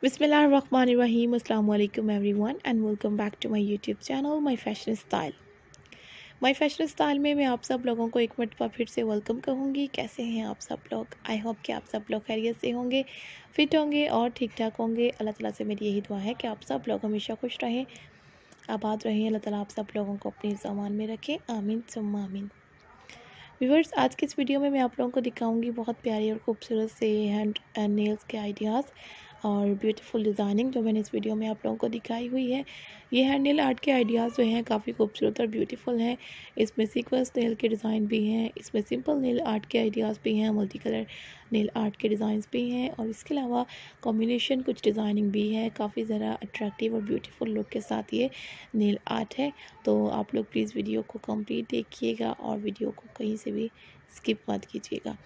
बिस्मिल्लाहिर्रहमानिर्रहीम अस्सलाम वालेकुम everyone and welcome back to my YouTube channel my fashion style में मैं आप सब लोगों को एक मरतबा फिर से वेलकम कहूँगी। कैसे हैं आप सब लोग? आई होप कि आप सब लोग खैरियत से होंगे, फिट होंगे और ठीक ठाक होंगे। अल्लाह ताला से मेरी यही दुआ है कि आप सब लोग हमेशा खुश रहें, आबाद रहें। अल्लाह ताला आप सब लोगों को अपने ज़मान में रखें, आमीन सुम्मा आमीन। व्यूअर्स, आज की इस वीडियो में मैं आप लोगों को दिखाऊंगी बहुत प्यारी और खूबसूरत से हैंड एंड नेल्स के आइडियाज़ और ब्यूटीफुल डिज़ाइनिंग जो मैंने इस वीडियो में आप लोगों को दिखाई हुई है। ये हैंड नेल आर्ट के आइडियाज़ जो हैं काफ़ी खूबसूरत और ब्यूटीफुल हैं। इसमें सीक्वेंस नेल के डिज़ाइन भी हैं, इसमें सिंपल नेल आर्ट के आइडियाज़ भी हैं, मल्टी कलर नेल आर्ट के डिज़ाइंस भी हैं और इसके अलावा कॉम्बिनेशन कुछ डिज़ाइनिंग भी है। काफ़ी ज़रा अट्रैक्टिव और ब्यूटीफुल लुक के साथ ये नेल आर्ट है। तो आप लोग प्लीज़ वीडियो को कंप्लीट देखिएगा और वीडियो को कहीं से भी स्किप मत कीजिएगा।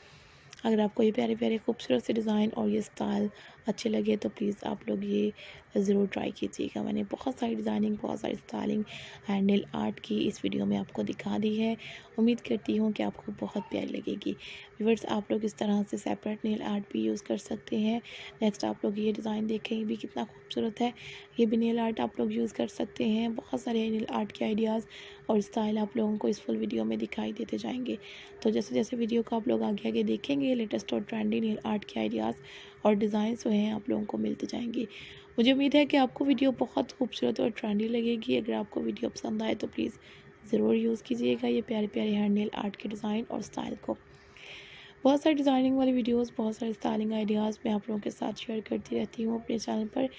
अगर आपको ये प्यारे प्यारे खूबसूरत से डिज़ाइन और ये स्टाइल अच्छे लगे तो प्लीज़ आप लोग ये ज़रूर ट्राई कीजिएगा। मैंने बहुत सारी डिज़ाइनिंग, बहुत सारी स्टाइलिंग एंड नेल आर्ट की इस वीडियो में आपको दिखा दी है। उम्मीद करती हूँ कि आपको बहुत प्यारी लगेगी। व्यूअर्स, आप लोग इस तरह से सेपरेट नेल आर्ट भी यूज़ कर सकते हैं। नेक्स्ट आप लोग ये डिज़ाइन देखें, ये भी कितना खूबसूरत है। ये भी नेल आर्ट आप लोग यूज़ कर सकते हैं। बहुत सारे नेल आर्ट के आइडियाज़ और स्टाइल आप लोगों को इस फुल वीडियो में दिखाई देते जाएंगे। तो जैसे जैसे वीडियो को आप लोग आगे आगे देखेंगे, लेटेस्ट और ट्रेंडी नेल आर्ट के आइडियाज़ और डिज़ाइन जो हैं आप लोगों को मिलते जाएंगे। मुझे उम्मीद है कि आपको वीडियो बहुत खूबसूरत और ट्रेंडी लगेगी। अगर आपको वीडियो पसंद आए तो प्लीज़ ज़रूर यूज़ कीजिएगा ये प्यारे प्यारे हैंड नेल आर्ट के डिज़ाइन और स्टाइल को। बहुत सारी डिज़ाइनिंग वाली वीडियोस, बहुत सारे स्टाइलिंग आइडियाज़ मैं आप लोगों के साथ शेयर करती रहती हूँ अपने चैनल पर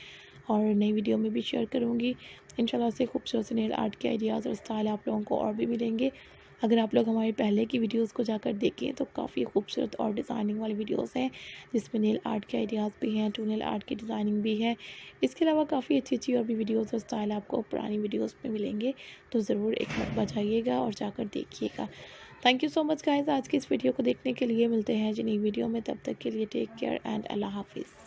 और नई वीडियो में भी शेयर करूँगी। इंशाल्लाह से खूबसूरत से नेल आर्ट के आइडियाज़ और स्टाइल आप लोगों को और भी मिलेंगे। अगर आप लोग हमारे पहले की वीडियोस को जाकर देखें तो काफ़ी खूबसूरत और डिज़ाइनिंग वाली वीडियोस हैं जिसमें नेल आर्ट के आइडियाज़ भी हैं, टू नेल आर्ट की डिज़ाइनिंग भी है। इसके अलावा काफ़ी अच्छी अच्छी और भी वीडियोस और स्टाइल आपको पुरानी वीडियोस में मिलेंगे। तो ज़रूर एक मरतबा जाइएगा और जाकर देखिएगा। Thank you so much guys आज की इस वीडियो को देखने के लिए। मिलते हैं जी नई वीडियो में, तब तक के लिए टेक केयर एंड अल्लाह हाफिज़।